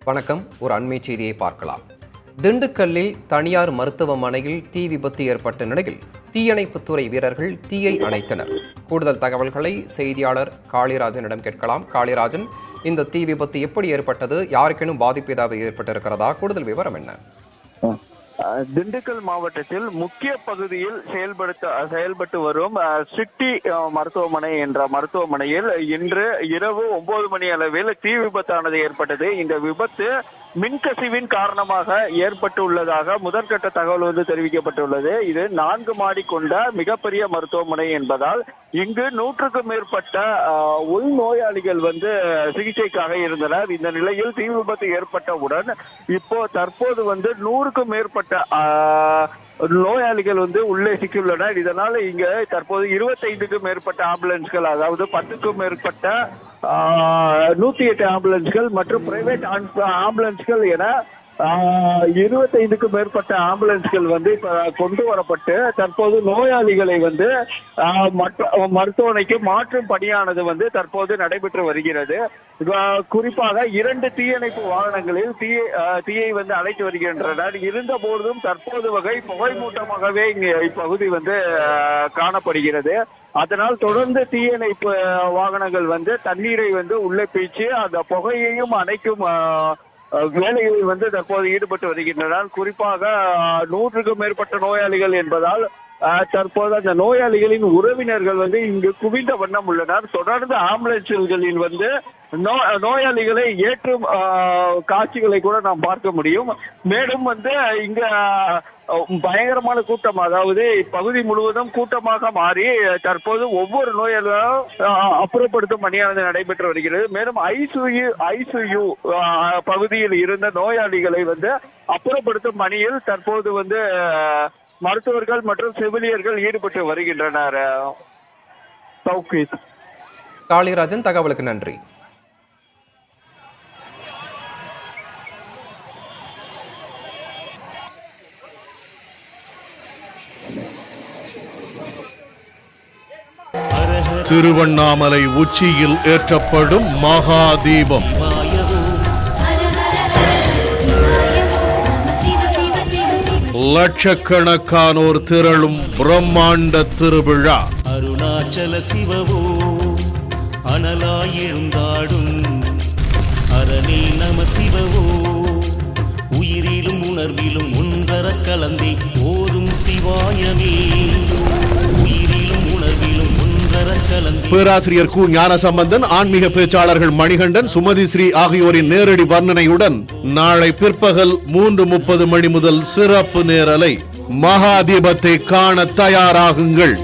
வணக்கம். ஒரு அண்மை செய்தியை பார்க்கலாம். திண்டுக்கல்லில் தனியார் மருத்துவமனையில் தீ விபத்து ஏற்பட்ட நிலையில் தீயணைப்புத்துறை வீரர்கள் தீயை அணைத்தனர். கூடுதல் தகவல்களை செய்தியாளர் காளிராஜனிடம் கேட்கலாம். காளிராஜன், இந்த தீ விபத்து எப்படி ஏற்பட்டது? யாருக்கேனும் பாதிப்பு ஏதாவது ஏற்பட்டிருக்கிறதா? கூடுதல் விவரம் என்ன? திண்டுக்கல் மாவட்டத்தில் முக்கிய பகுதியில் செயல்பட்டு வரும் சிட்டி மருத்துவமனை என்ற மருத்துவமனையில் இன்று இரவு 9 மணி அளவில் தீ விபத்தானது ஏற்பட்டது. இந்த விபத்து மின்கசிவின் காரணமாக ஏற்பட்டுள்ளதாக முதற்கட்ட தகவல் தெரிவிக்கப்பட்டுள்ளது. இது 4 மாடி கொண்ட மிகப்பெரிய மருத்துவமனை என்பதால் இங்கு 100க்கும் மேற்பட்ட உள்நோயாளிகள் சிகிச்சைக்காக இருந்தனர். இந்த நிலையில் தீ விபத்து ஏற்பட்டவுடன் தற்போது 100க்கும் மேற்பட்ட நோயாளிகள் உள்ளே சிக்கியுள்ளனர். இதனால் இங்க தற்போது 25க்கும் மேற்பட்ட ஆம்புலன்ஸ்கள், அதாவது 10க்கும் மேற்பட்ட 108 ஆம்புலன்ஸ்கள் மற்றும் பிரைவேட் ஆம்புலன்ஸ்கள் என 25க்கும் மேற்பட்ட ஆம்புலன்ஸ்கள் இப்ப கொண்டு வரப்பட்டு தற்போது நோயாளிகளை மருத்துவமனைக்கு மாற்றும் பணியானது தற்போது நடைபெற்று வருகிறது. குறிப்பாக 2 தீயணைப்பு வாகனங்களில் தீயை அழைத்து வருகின்றனர். இருந்த போதும் தற்போது புகை மூட்டமாகவே இங்கு இப்பகுதி காணப்படுகிறது. அதனால் தொடர்ந்து தீயணைப்பு வாகனங்கள் தண்ணீரை உள்ளே பீச்சு அந்த புகையையும் அணைக்கும் வேலைகளில் தற்போது ஈடுபட்டு வருகின்றனர். குறிப்பாக 100க்கும் மேற்பட்ட நோயாளிகள் என்பதால் தற்போது அந்த நோயாளிகளின் உறவினர்கள் இங்கு குவிந்த வண்ணம் உள்ளனர். தொடர்ந்து ஆம்புலன்ஸ்களில் நோயாளிகளை ஏற்றும் காட்சிகளை கூட நாம் பார்க்க முடியும். மேலும் இங்க பயங்கரமான கூட்டம், அதாவது பகுதி முழுவதும் கூட்டமாக மாறி தற்போது ஒவ்வொரு நோயாளிகளும் அப்புறப்படுத்தும் பணியானது நடைபெற்று வருகிறது. மேலும் ஐசியு பகுதியில் இருந்த நோயாளிகளை அப்புறப்படுத்தும் பணியில் தற்போது மருத்துவர்கள் மற்றும் செவிலியர்கள் ஈடுபட்டு வருகின்றனர். காளிராஜன், தகவலுக்கு நன்றி. திருவண்ணாமலை உச்சியில் ஏற்றப்படும் மகாதீபம். லட்சக்கணக்கானோர் திரளும் பிரம்மாண்ட திருவிழா. அருணாச்சல சிவவோ அனலாய் எழுந்தாடும் அரணே நம சிவவோ, உயிரிலும் உணர்விலும் ஒன்றர கலந்தே ஓதும் சிவாயமே, உயிரிலும் உணர்விலும் ஒன்றர கலந்தே. பேராசிரியர் கு ஞானசம்பந்தன், ஆன்மீக பேச்சாளர்கள் மணிகண்டன், சுமதி ஸ்ரீ ஆகியோரின் நேரடி வர்ணனையுடன் நாளை பிற்பகல் 3:30 மணி முதல் சிறப்பு நேரலை. மகாதீபத்தை காண தயாராகுங்கள்.